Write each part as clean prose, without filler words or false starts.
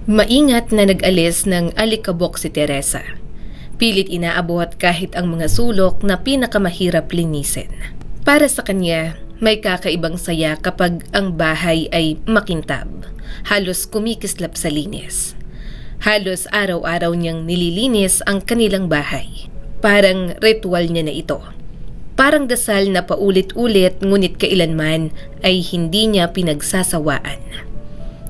Maingat na nag-alis ng alikabok si Teresa. Pilit inaabot kahit ang mga sulok na pinakamahirap linisin. Para sa kanya, may kakaibang saya kapag ang bahay ay makintab. Halos kumikislap sa linis. Halos araw-araw niyang nililinis ang kanilang bahay. Parang ritual niya na ito. Parang dasal na paulit-ulit ngunit kailanman ay hindi niya pinagsasawaan.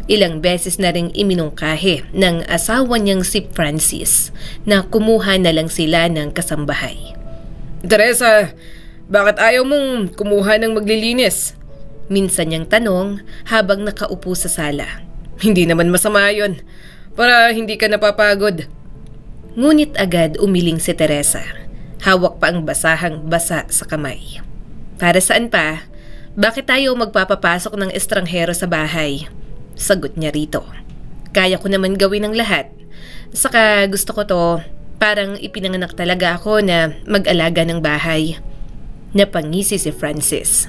Ilang beses na ring iminungkahi ng asawa niyang si Francis na kumuha na lang sila ng kasambahay. Teresa, bakit ayaw mong kumuha ng maglilinis? Minsan niyang tanong habang nakaupo sa sala. Hindi naman masama yun, para hindi ka napapagod. Ngunit agad umiling si Teresa. Hawak pa ang basahang-basa sa kamay. Para saan pa? Bakit tayo magpapapasok ng estranghero sa bahay? Sagot niya rito. Kaya ko naman gawin ang lahat. Saka gusto ko to, parang ipinanganak talaga ako na mag-alaga ng bahay. Napangisi si Francis.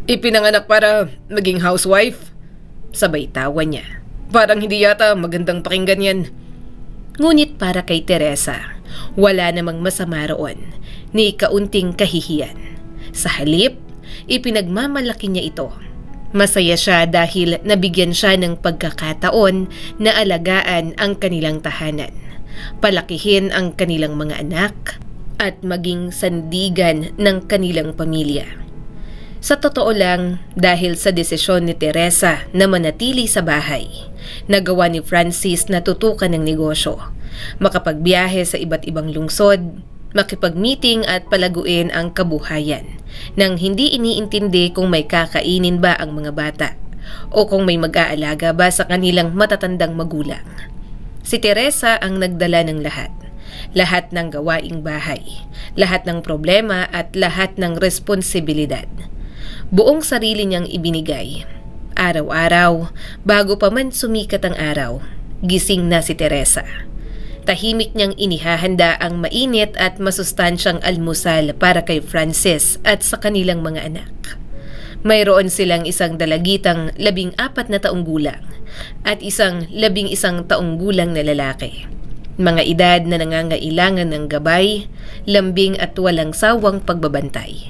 Ipinanganak para maging housewife? Sabay tawa niya. Parang hindi yata magandang pakinggan yan. Ngunit para kay Teresa, wala namang masama roon, ni kaunting kahihiyan. Sa halip, ipinagmamalaki niya ito. Masaya siya dahil nabigyan siya ng pagkakataon na alagaan ang kanilang tahanan, palakihin ang kanilang mga anak, at maging sandigan ng kanilang pamilya. Sa totoo lang, dahil sa desisyon ni Teresa na manatili sa bahay, nagawa ni Francis na tutukan ng negosyo, makapagbiyahe sa iba't ibang lungsod, makipag-meeting at palaguin ang kabuhayan nang hindi iniintindi kung may kakainin ba ang mga bata o kung may mag-aalaga ba sa kanilang matatandang magulang. Si Teresa ang nagdala ng lahat. Lahat ng gawaing bahay, lahat ng problema at lahat ng responsibilidad. Buong sarili niyang ibinigay. Araw-araw, bago pa man sumikat ang araw, gising na si Teresa. Tahimik niyang inihahanda ang mainit at masustansyang almusal para kay Francis at sa kanilang mga anak. Mayroon silang isang dalagitang 14 na taong gulang at isang 11 taong gulang na lalaki. Mga edad na nangangailangan ng gabay, lambing at walang sawang pagbabantay.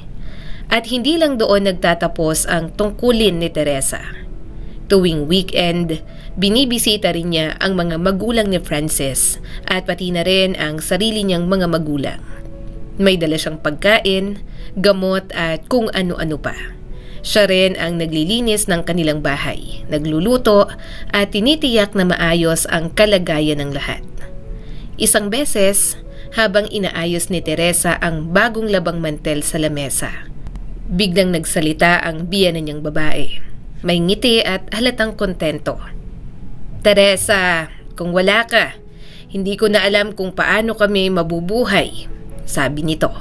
At hindi lang doon nagtatapos ang tungkulin ni Teresa. Tuwing weekend, binibisita rin niya ang mga magulang ni Francis at pati na rin ang sarili niyang mga magulang. May dala siyang pagkain, gamot at kung ano-ano pa. Siya rin ang naglilinis ng kanilang bahay, nagluluto at tinitiyak na maayos ang kalagayan ng lahat. Isang beses, habang inaayos ni Teresa ang bagong labang mantel sa lamesa, biglang nagsalita ang biyenan niyang babae. May ngiti at halatang kontento. Teresa, kung wala ka, hindi ko na alam kung paano kami mabubuhay. Sabi nito,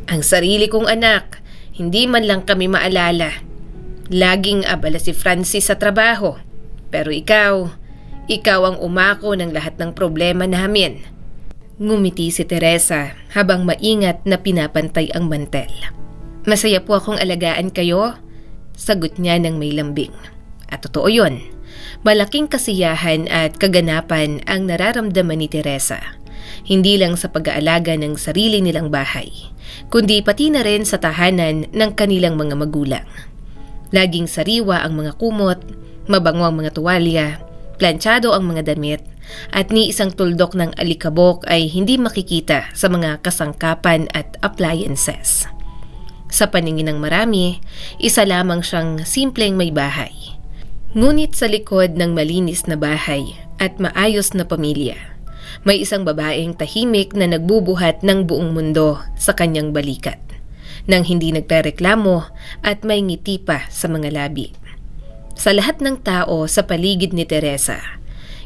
ang sarili kong anak, hindi man lang kami maalala. Laging abala si Francis sa trabaho. Pero ikaw ang umako ng lahat ng problema namin. Ngumiti si Teresa habang maingat na pinapantay ang mantel. Masaya po akong alagaan kayo. Sagot niya ng may lambing. At totoo yun. Malaking kasiyahan at kaganapan ang nararamdaman ni Teresa. Hindi lang sa pag-aalaga ng sarili nilang bahay, kundi pati na rin sa tahanan ng kanilang mga magulang. Laging sariwa ang mga kumot, mabango ang mga tuwalya, planchado ang mga damit, at ni isang tuldok ng alikabok ay hindi makikita sa mga kasangkapan at appliances. Sa paningin ng marami, isa lamang siyang simpleng may bahay. Ngunit sa likod ng malinis na bahay at maayos na pamilya, may isang babaeng tahimik na nagbubuhat ng buong mundo sa kanyang balikat, nang hindi nagrereklamo at may ngiti pa sa mga labi. Sa lahat ng tao sa paligid ni Teresa,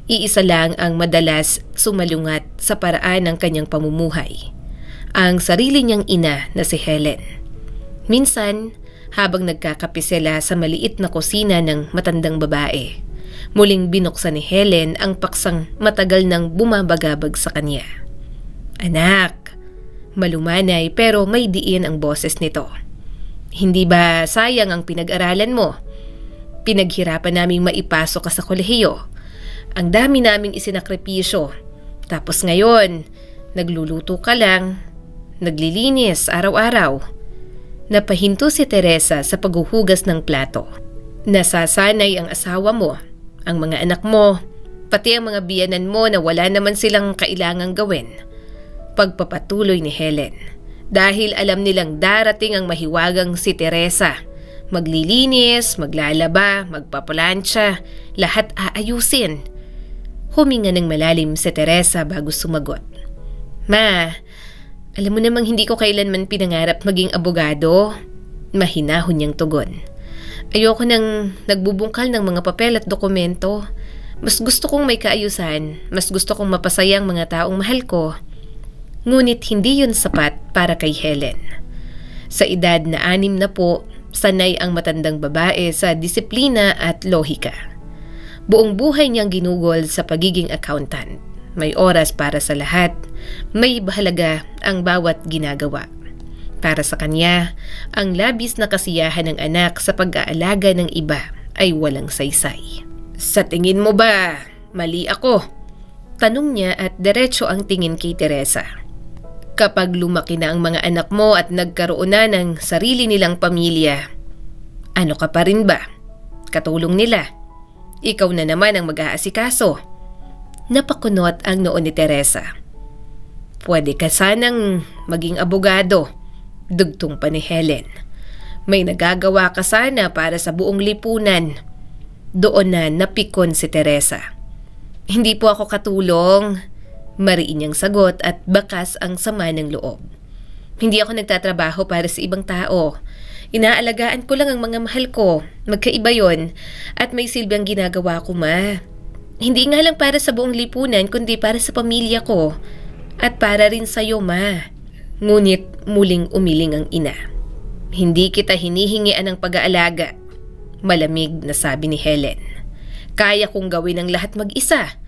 iisa lang ang madalas sumalungat sa paraan ng kanyang pamumuhay, ang sarili niyang ina na si Helen. Minsan, habang nagkakape sila sa maliit na kusina ng matandang babae, muling binuksan ni Helen ang paksang matagal nang bumabagabag sa kanya. Anak, malumanay pero may diin ang boses nito. Hindi ba sayang ang pinag-aralan mo? Pinaghirapan naming maipasok ka sa kolehiyo. Ang dami naming isinakripisyo. Tapos ngayon, nagluluto ka lang, naglilinis araw-araw. Napahinto si Teresa sa paghuhugas ng plato. Nasasanay ang asawa mo, ang mga anak mo, pati ang mga biyanan mo na wala naman silang kailangang gawin. Pagpapatuloy ni Helen. Dahil alam nilang darating ang mahiwagang si Teresa. Maglilinis, maglalaba, magpapalansya, lahat aayusin. Huminga ng malalim si Teresa bago sumagot. Ma, alam mo namang hindi ko kailanman pinangarap maging abogado. Mahinahon niyang tugon. Ayoko nang nagbubungkal ng mga papel at dokumento. Mas gusto kong may kaayusan, mas gusto kong mapasaya ang mga taong mahal ko. Ngunit hindi yun sapat para kay Helen. Sa edad na 60, sanay ang matandang babae sa disiplina at lohika. Buong buhay niyang ginugol sa pagiging accountant. May oras para sa lahat, may bahalaga ang bawat ginagawa. Para sa kanya, ang labis na kasiyahan ng anak sa pag-aalaga ng iba ay walang saysay. Sa tingin mo ba, mali ako? Tanong niya at diretso ang tingin kay Teresa. Kapag lumaki na ang mga anak mo at nagkaroon na ng sarili nilang pamilya, ano ka pa rin ba? Katulong nila. Ikaw na naman ang mag-aasikaso. Napakunot ang noo ni Teresa. Pwede ka sanang maging abogado, dugtong pa ni Helen. May nagagawa ka sana para sa buong lipunan. Doon na napikon si Teresa. Hindi po ako katulong. Mariin niyang sagot at bakas ang sama ng loob. Hindi ako nagtatrabaho para sa ibang tao. Inaalagaan ko lang ang mga mahal ko. Magkaiba yon at may silbang ginagawa ko, ma. Hindi nga lang para sa buong lipunan kundi para sa pamilya ko. At para rin sa'yo, ma. Ngunit muling umiling ang ina. Hindi kita hinihingian ng pag-aalaga. Malamig na sabi ni Helen. Kaya kong gawin ang lahat mag-isa.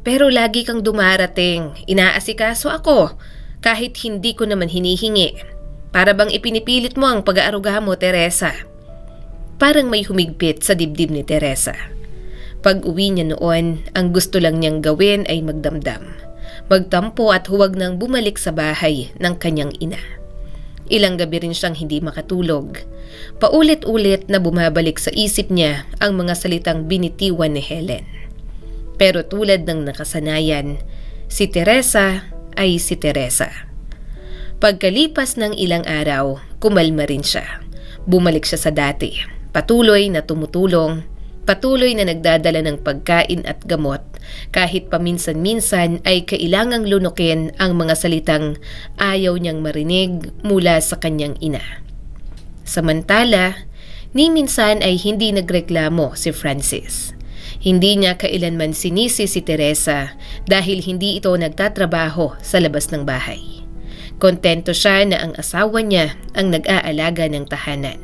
Pero lagi kang dumarating. Inaasikaso ako. Kahit hindi ko naman hinihingi. Para bang ipinipilit mo ang pag-aaruga mo, Teresa? Parang may humigpit sa dibdib ni Teresa. Pag-uwi niya noon, ang gusto lang niyang gawin ay magdamdam. Magtampo at huwag nang bumalik sa bahay ng kanyang ina. Ilang gabi rin siyang hindi makatulog. Paulit-ulit na bumabalik sa isip niya ang mga salitang binitiwan ni Helen. Pero tulad ng nakasanayan, si Teresa ay si Teresa. Pagkalipas ng ilang araw, kumalma rin siya. Bumalik siya sa dati. Patuloy na tumutulong. Patuloy na nagdadala ng pagkain at gamot kahit paminsan-minsan ay kailangang lunukin ang mga salitang ayaw niyang marinig mula sa kanyang ina. Samantala, ni minsan ay hindi nagreklamo si Francis. Hindi niya kailanman sinisi si Teresa dahil hindi ito nagtatrabaho sa labas ng bahay. Kontento siya na ang asawa niya ang nag-aalaga ng tahanan.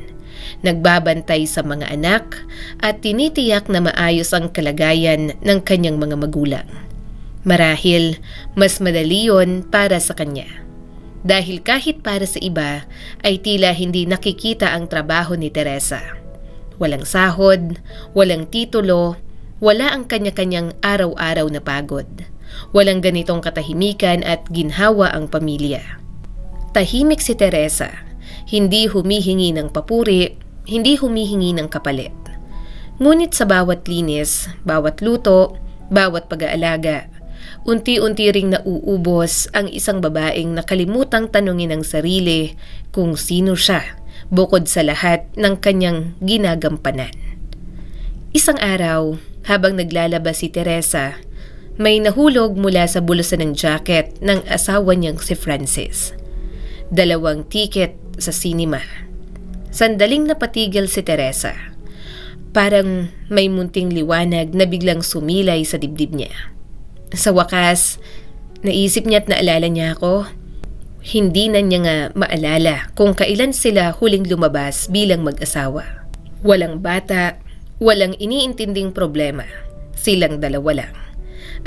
Nagbabantay sa mga anak at tinitiyak na maayos ang kalagayan ng kanyang mga magulang. Marahil, mas madali yun para sa kanya. Dahil kahit para sa iba, ay tila hindi nakikita ang trabaho ni Teresa. Walang sahod, walang titulo, wala ang kanya-kanyang araw-araw na pagod. Walang ganitong katahimikan at ginhawa ang pamilya. Tahimik si Teresa, hindi humihingi ng papuri, hindi humihingi ng kapalit. Ngunit sa bawat linis, bawat luto, bawat pag-aalaga, unti-unti ring nauubos ang isang babaeng nakalimutang tanungin ang sarili kung sino siya bukod sa lahat ng kanyang ginagampanan. Isang araw, habang naglalaba si Teresa, may nahulog mula sa bulusan ng jacket ng asawa niyang si Francis. 2 tiket sa sinima. Sandaling napatigil si Teresa. Parang may munting liwanag na biglang sumilay sa dibdib niya. Sa wakas, naisip niya at naalala niya ako. Hindi na niya nga maalala kung kailan sila huling lumabas bilang mag-asawa. Walang bata, walang iniintinding problema. Silang dalawa lang.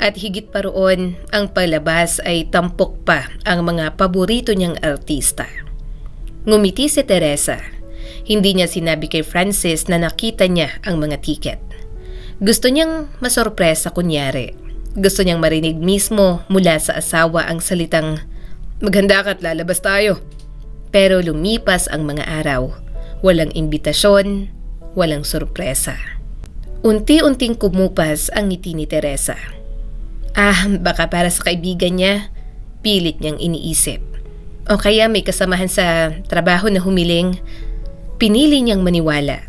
At higit pa roon, ang palabas ay tampok pa ang mga paborito niyang artista. Ngumiti si Teresa. Hindi niya sinabi kay Francis na nakita niya ang mga tiket. Gusto niyang masorpresa kunyari. Gusto niyang marinig mismo mula sa asawa ang salitang, Maghanda ka at lalabas tayo. pero lumipas ang mga araw. Walang imbitasyon, walang sorpresa. Unti-unting kumupas ang ngiti ni Teresa. Baka para sa kaibigan niya, pilit niyang iniisip. O kaya may kasamahan sa trabaho na humiling, pinili niyang maniwala.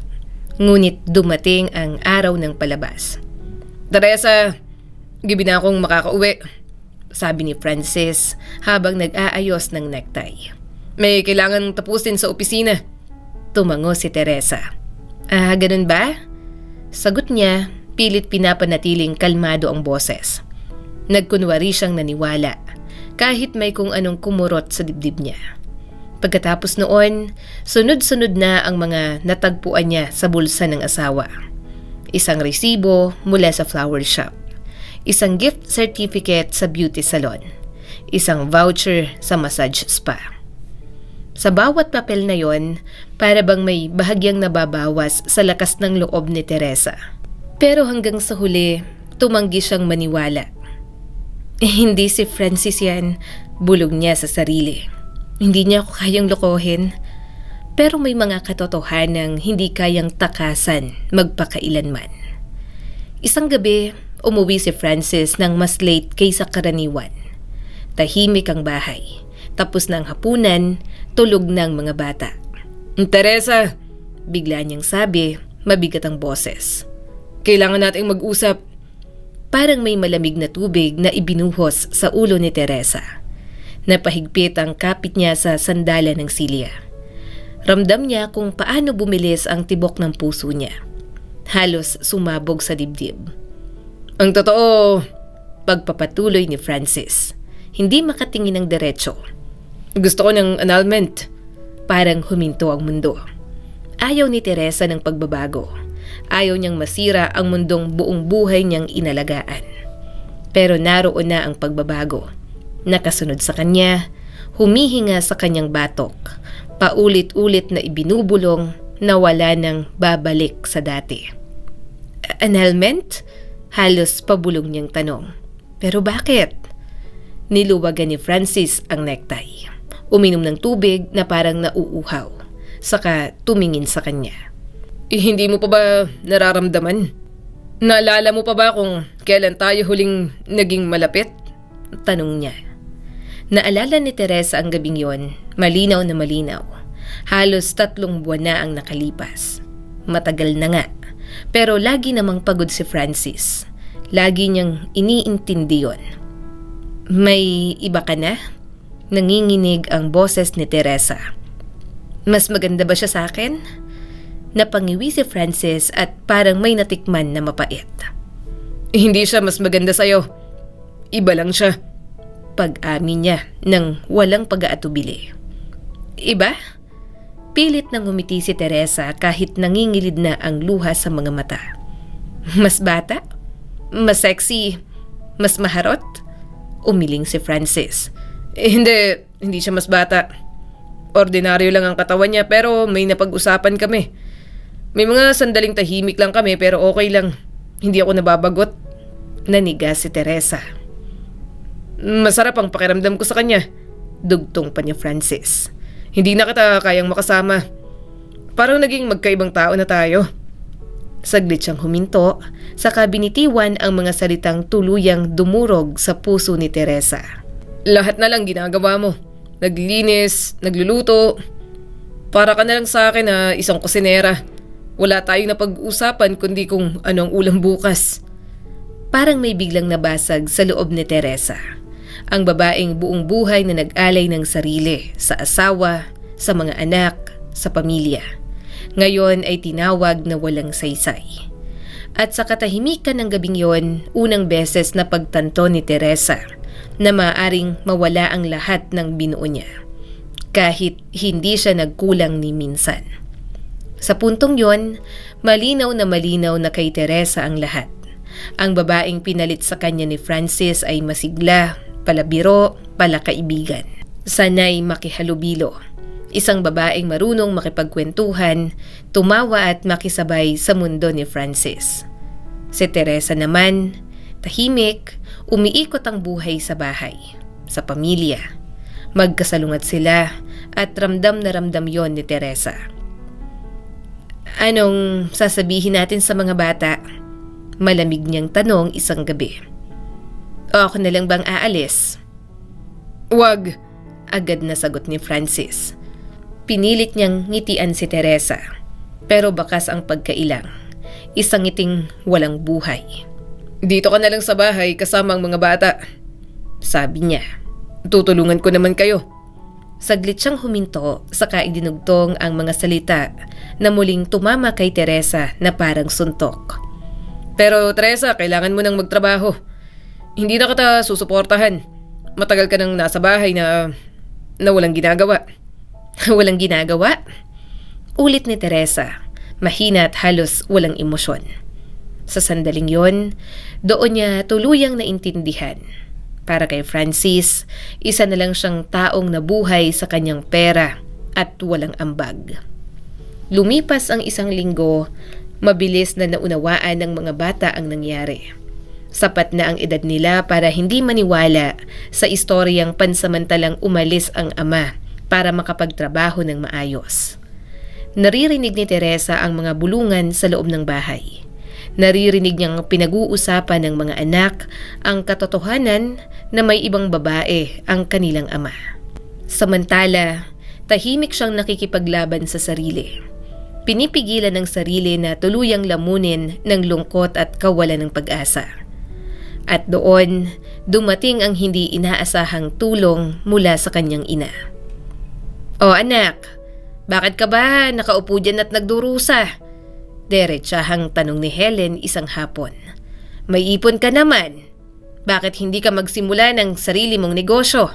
Ngunit dumating ang araw ng palabas. Teresa, gabi na akong makakauwi. Sabi ni Francis habang nag-aayos ng necktie. May kailangan tapusin sa opisina. Tumango si Teresa. Ganun ba? Sagot niya, pilit pinapanatiling kalmado ang boses. Nagkunwari siyang naniwala, kahit may kung anong kumurot sa dibdib niya. Pagkatapos noon, sunod-sunod na ang mga natagpuan niya sa bulsa ng asawa. Isang resibo mula sa flower shop. Isang gift certificate sa beauty salon. Isang voucher sa massage spa. Sa bawat papel na yon, para bang may bahagyang nababawas sa lakas ng loob ni Teresa. Pero hanggang sa huli, tumanggi siyang maniwala. Hindi si Francis yan, bulog niya sa sarili. Hindi niya ako kayang lokohin. Pero may mga katotohanang hindi kayang takasan magpakailanman. Isang gabi, umuwi si Francis ng mas late kaysa karaniwan. Tahimik ang bahay. Tapos ng hapunan, tulog ng mga bata. Teresa, Bigla niyang sabi, mabigat ang boses. kailangan nating mag-usap. Parang may malamig na tubig na ibinuhos sa ulo ni Teresa. Napahigpit ang kapit niya sa sandalan ng silya. Ramdam niya kung paano bumilis ang tibok ng puso niya. Halos sumabog sa dibdib. Ang totoo, Pagpapatuloy ni Francis. Hindi makatingin ng diretso. gusto ko ng annulment. Parang huminto ang mundo. Ayaw ni Teresa ng pagbabago. Ayaw niyang masira ang mundong buong buhay niyang inalagaan. Pero naroon na ang pagbabago. Nakasunod sa kanya, humihinga sa kanyang batok. Paulit-ulit na ibinubulong na wala nang babalik sa dati. Annulment? Halos pabulong niyang tanong. Pero bakit? Niluwagan ni Francis ang necktie. Uminom ng tubig na parang nauuhaw. Saka tumingin sa kanya. Hindi mo pa ba nararamdaman? Naalala mo pa ba kung kailan tayo huling naging malapit? Tanong niya. Naalala ni Teresa ang gabing yon, malinaw na malinaw. Halos 3 buwan na ang nakalipas. Matagal na nga. Pero lagi namang pagod si Francis. Lagi niyang iniintindi yon. May iba ka na? Nanginginig ang boses ni Teresa. Mas maganda ba siya sa akin? Napangiwi si Francis at parang may natikman na mapait. Hindi siya mas maganda sa'yo. Iba lang siya. Pag-amin niya nang walang pag-aatubili. Iba? Pilit nang ngumiti si Teresa kahit nangingilid na ang luha sa mga mata. Mas bata? Mas sexy? Mas maharot? Umiling si Francis. Hindi siya mas bata. Ordinaryo lang ang katawan niya pero may napag-usapan kami. May mga sandaling tahimik lang kami pero okay lang. Hindi ako nababagot. Naniga si Teresa. Masarap ang pakiramdam ko sa kanya. Dugtong pa ni Francis. Hindi na kita kayang makasama. Parang naging magkaibang tao na tayo. Saglit siyang huminto, saka binitiwan ang mga salitang tuluyang dumurog sa puso ni Teresa. Lahat na lang ginagawa mo. Naglinis, nagluluto. Para ka na lang sa akin na isang kusinera. Wala tayong napag-usapan kundi kung anong ulam bukas. Parang may biglang nabasag sa loob ni Teresa. Ang babaeng buong buhay na nag-alay ng sarili sa asawa, sa mga anak, sa pamilya. Ngayon ay tinawag na walang saysay. At sa katahimikan ng gabing yon, unang beses na pagtanto ni Teresa na maaaring mawala ang lahat ng binuo niya. Kahit hindi siya nagkulang ni minsan. Sa puntong yon, malinaw na kay Teresa ang lahat. Ang babaeng pinalit sa kanya ni Francis ay masigla, palabiro, palakaibigan. Sanay makihalubilo. Isang babaeng marunong makipagkwentuhan, tumawa at makisabay sa mundo ni Francis. Si Teresa naman, tahimik, umiikot ang buhay sa bahay, sa pamilya. Magkasalungat sila at ramdam na ramdam yon ni Teresa. Anong sasabihin natin sa mga bata? Malamig niyang tanong isang gabi. O ako na lang bang aalis? Wag. Agad na sagot ni Francis. Pinilit niyang ngitian si Teresa, pero bakas ang pagkailang. Isang ngiting walang buhay. Dito ka na lang sa bahay kasama ang mga bata. Sabi niya. Tutulungan ko naman kayo. Saglit siyang huminto, saka idinugtong ang mga salita na muling tumama kay Teresa na parang suntok. Pero Teresa, kailangan mo nang magtrabaho. Hindi na kita susuportahan. Matagal ka nang nasa bahay na walang ginagawa. Walang ginagawa? Ulit ni Teresa, mahina at halos walang emosyon. Sa sandaling yon, doon niya tuluyang naintindihan. Para kay Francis, isa na lang siyang taong nabuhay sa kanyang pera at walang ambag. Lumipas ang isang linggo, mabilis na naunawaan ng mga bata ang nangyari. Sapat na ang edad nila para hindi maniwala sa istoryang pansamantalang umalis ang ama para makapagtrabaho ng maayos. Naririnig ni Teresa ang mga bulungan sa loob ng bahay. Naririnig niyang pinag-uusapan ng mga anak ang katotohanan na may ibang babae ang kanilang ama. Samantala, tahimik siyang nakikipaglaban sa sarili. Pinipigilan ng sarili na tuluyang lamunin ng lungkot at kawalan ng pag-asa. At doon, dumating ang hindi inaasahang tulong mula sa kanyang ina. "O anak, bakit ka ba nakaupo dyan at nagdurusa?" Diretsahang tanong ni Helen isang hapon. "May ipon ka naman. Bakit hindi ka magsimula ng sarili mong negosyo?"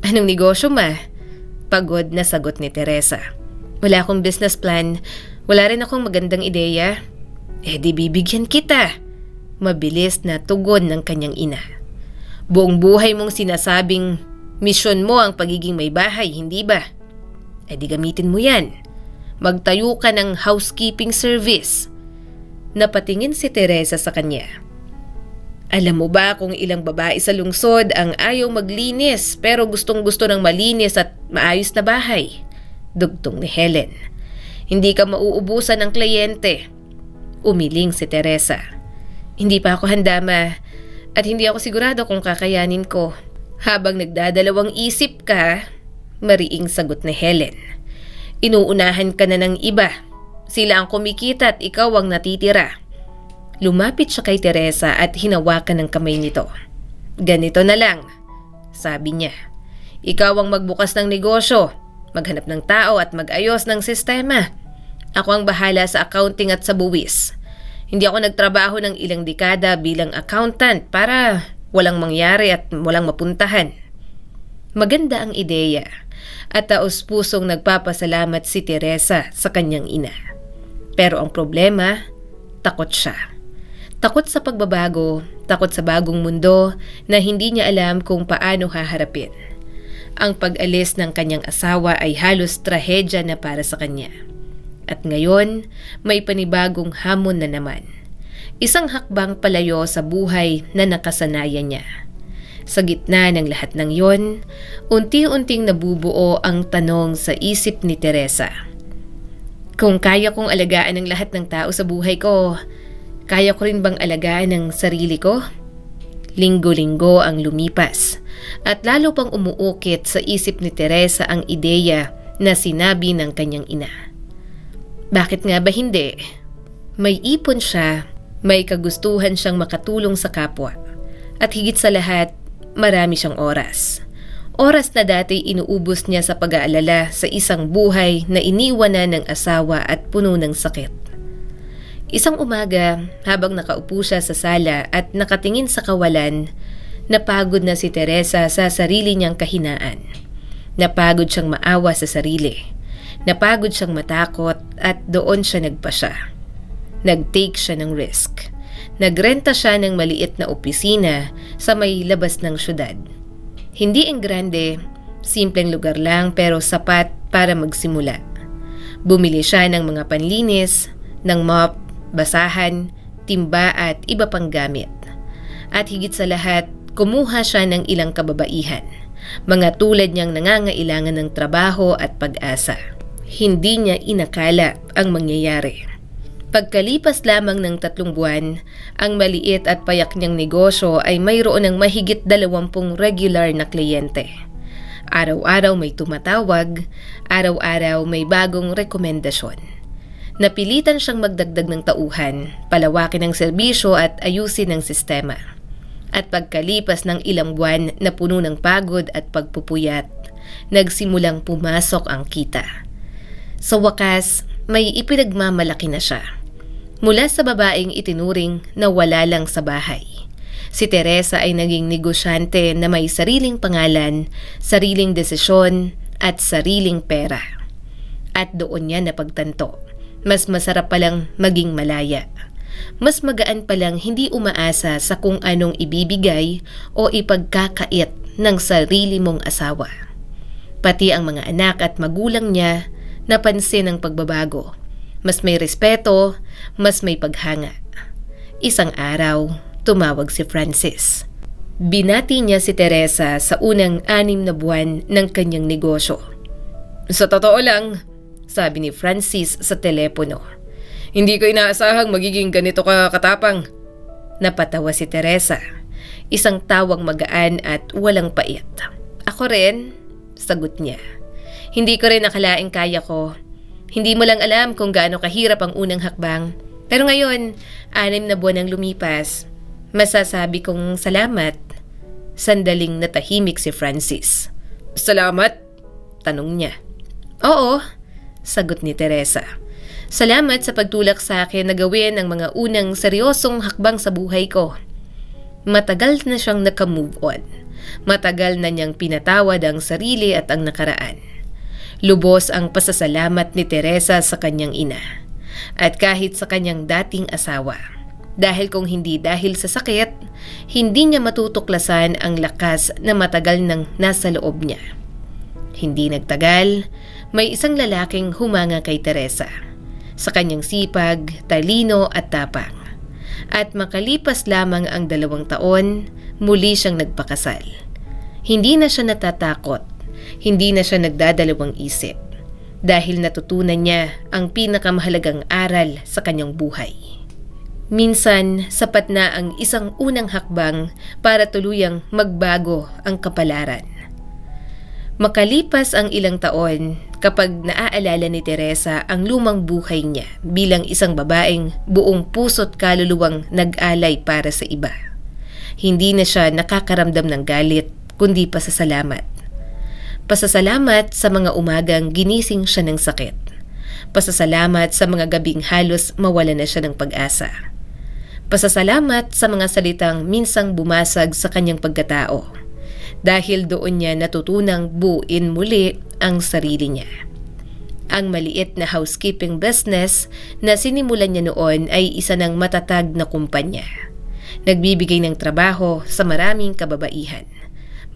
"Anong negosyo, ma?" Pagod na sagot ni Teresa. "Wala akong business plan. Wala rin akong magandang ideya." Di bibigyan kita." Mabilis na tugon ng kanyang ina. "Buong buhay mong sinasabing misyon mo ang pagiging may bahay, hindi ba? Di gamitin mo yan. Magtayo ka ng housekeeping service." Napatingin si Teresa sa kanya. "Alam mo ba kung ilang babae sa lungsod ang ayaw maglinis pero gustong-gusto ng malinis at maayos na bahay?" Dugtong ni Helen. "Hindi ka mauubusan ng kliyente." Umiling si Teresa. "Hindi pa ako handa, ma, at hindi ako sigurado kung kakayanin ko." Habang nagdadalawang isip ka, mariing sagot ni Helen. "Inuunahan ka na ng iba. Sila ang kumikita at ikaw ang natitira." Lumapit siya kay Teresa at hinawakan ng kamay nito. "Ganito na lang," sabi niya. "Ikaw ang magbukas ng negosyo, maghanap ng tao at mag-ayos ng sistema. Ako ang bahala sa accounting at sa buwis. Hindi ako nagtrabaho ng ilang dekada bilang accountant para walang mangyari at walang mapuntahan." Maganda ang ideya at taos-pusong nagpapasalamat si Teresa sa kanyang ina. Pero ang problema, takot siya. Takot sa pagbabago, takot sa bagong mundo na hindi niya alam kung paano haharapin. Ang pag-alis ng kanyang asawa ay halos trahedya na para sa kanya. At ngayon, may panibagong hamon na naman. Isang hakbang palayo sa buhay na nakasanayan niya. Sa gitna ng lahat ng yon, unti-unting nabubuo ang tanong sa isip ni Teresa. Kung kaya kong alagaan ang lahat ng tao sa buhay ko, kaya ko rin bang alagaan ang sarili ko? Linggo-linggo ang lumipas at lalo pang umuukit sa isip ni Teresa ang ideya na sinabi ng kanyang ina. Bakit nga ba hindi? May ipon siya, may kagustuhan siyang makatulong sa kapwa. At higit sa lahat, marami siyang oras. Oras na dati inuubos niya sa pag-aalala sa isang buhay na iniwanan ng asawa at puno ng sakit. Isang umaga, habang nakaupo siya sa sala at nakatingin sa kawalan, napagod na si Teresa sa sarili niyang kahinaan. Napagod siyang maawa sa sarili. Napagod siyang matakot at doon siya nagpasya. Nag-take siya ng risk. Nagrenta siya ng maliit na opisina sa may labas ng syudad. Hindi ang grande, simpleng lugar lang pero sapat para magsimula. Bumili siya ng mga panlinis, ng mop, basahan, timba at iba pang gamit. At higit sa lahat, kumuha siya ng ilang kababaihan, mga tulad niyang nangangailangan ng trabaho at pag-asa. Hindi niya inakala ang mangyayari. Pagkalipas lamang ng 3 buwan, ang maliit at payak niyang negosyo ay mayroon ng mahigit 20 regular na kliyente. Araw-araw may tumatawag, araw-araw may bagong rekomendasyon. Napilitan siyang magdagdag ng tauhan, palawakin ang serbisyo at ayusin ang sistema. At pagkalipas ng ilang buwan na puno ng pagod at pagpupuyat, nagsimulang pumasok ang kita. Sa wakas, may ipinagmamalaki na siya. Mula sa babaeng itinuring na wala lang sa bahay. Si Teresa ay naging negosyante na may sariling pangalan, sariling desisyon at sariling pera. At doon niya napagtanto, mas masarap palang maging malaya. Mas magaan palang hindi umaasa sa kung anong ibibigay o ipagkakait ng sarili mong asawa. Pati ang mga anak at magulang niya napansin ang pagbabago. Mas may respeto, mas may paghanga. Isang araw, tumawag si Francis. Binati niya si Teresa sa unang 6 na buwan ng kanyang negosyo. Sa totoo lang, sabi ni Francis sa telepono, hindi ko inaasahang magiging ganito ka katapang. Napatawa si Teresa, isang tawang magaan at walang pait. Ako rin, sagot niya. Hindi ko rin akalaing kaya ko. Hindi mo lang alam kung gaano kahirap ang unang hakbang. Pero ngayon, 6 na buwan ang lumipas. Masasabi kong salamat. Sandaling natahimik si Francis. Salamat? Tanong niya. Oo, sagot ni Teresa. Salamat sa pagtulak sa akin na gawin ang mga unang seryosong hakbang sa buhay ko. Matagal na siyang naka-move on. Matagal na niyang pinatawad ang sarili at ang nakaraan. Lubos ang pasasalamat ni Teresa sa kanyang ina. At kahit sa kanyang dating asawa. Dahil kung hindi dahil sa sakit, hindi niya matutuklasan ang lakas na matagal nang nasa loob niya. Hindi nagtagal, may isang lalaking humanga kay Teresa. Sa kanyang sipag, talino at tapang. At makalipas lamang ang 2 taon, muli siyang nagpakasal. Hindi na siya natatakot. Hindi na siya nagdadalawang isip dahil natutunan niya ang pinakamahalagang aral sa kanyang buhay. Minsan, sapat na ang isang unang hakbang para tuluyang magbago ang kapalaran. Makalipas ang ilang taon, kapag naaalala ni Teresa ang lumang buhay niya bilang isang babaeng buong puso't kaluluwang nag-alay para sa iba. Hindi na siya nakakaramdam ng galit, kundi pasasalamat. Pasasalamat sa mga umagang ginising siya ng sakit. Pasasalamat sa mga gabing halos mawala na siya ng pag-asa. Pasasalamat sa mga salitang minsang bumasag sa kanyang pagkatao. Dahil doon niya natutunang buuin muli ang sarili niya. Ang maliit na housekeeping business na sinimulan niya noon ay isa ng matatag na kumpanya. Nagbibigay ng trabaho sa maraming kababaihan.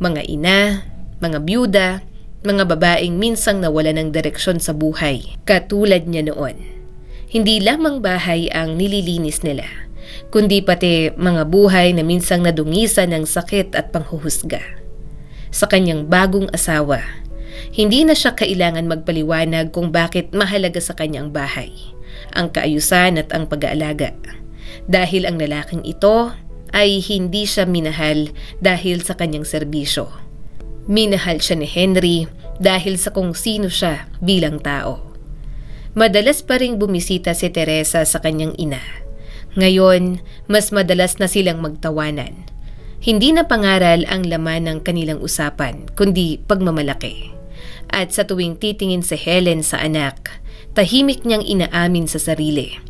Mga ina, mga byuda, mga babaeng minsang nawala ng direksyon sa buhay, katulad niya noon. Hindi lamang bahay ang nililinis nila, kundi pati mga buhay na minsang nadungisan ng sakit at panghuhusga. Sa kanyang bagong asawa, hindi na siya kailangan magpaliwanag kung bakit mahalaga sa kanyang bahay, ang kaayusan at ang pag-aalaga. Dahil ang lalaking ito ay hindi siya minahal dahil sa kanyang serbisyo. Minahal siya ni Henry dahil sa kung sino siya bilang tao. Madalas pa ring bumisita si Teresa sa kanyang ina. Ngayon, mas madalas na silang magtawanan. Hindi na pangaral ang laman ng kanilang usapan, kundi pagmamalaki. At sa tuwing titingin si Helen sa anak, tahimik niyang inaamin sa sarili.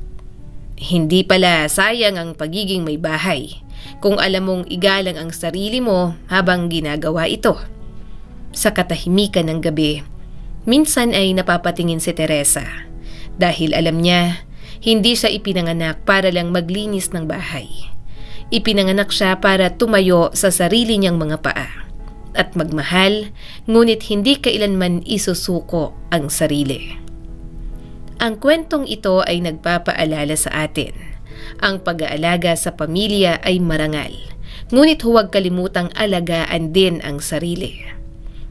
Hindi pala sayang ang pagiging may bahay kung alam mong igalang ang sarili mo habang ginagawa ito. Sa katahimikan ng gabi, minsan ay napapatingin si Teresa dahil alam niya hindi siya ipinanganak para lang maglinis ng bahay. Ipinanganak siya para tumayo sa sarili niyang mga paa at magmahal, ngunit hindi kailanman isusuko ang sarili. Ang kwentong ito ay nagpapaalala sa atin. Ang pag-aalaga sa pamilya ay marangal, ngunit huwag kalimutang alagaan din ang sarili.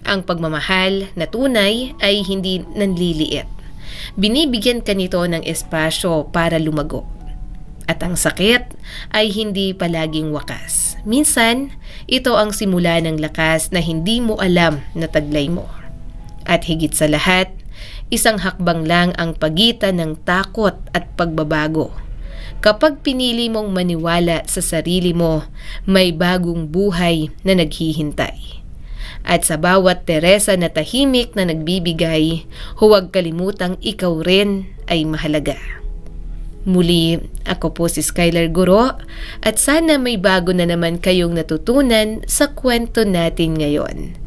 Ang pagmamahal na tunay ay hindi nanliliit. Binibigyan ka nito ng espasyo para lumago. At ang sakit ay hindi palaging wakas. Minsan, ito ang simula ng lakas na hindi mo alam na taglay mo. At higit sa lahat, isang hakbang lang ang pagitan ng takot at pagbabago. Kapag pinili mong maniwala sa sarili mo, may bagong buhay na naghihintay. At sa bawat Teresa na tahimik na nagbibigay, huwag kalimutang ikaw rin ay mahalaga. Muli, ako po si Skylar Guro at sana may bago na naman kayong natutunan sa kwento natin ngayon.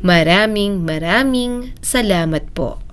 Maraming salamat po.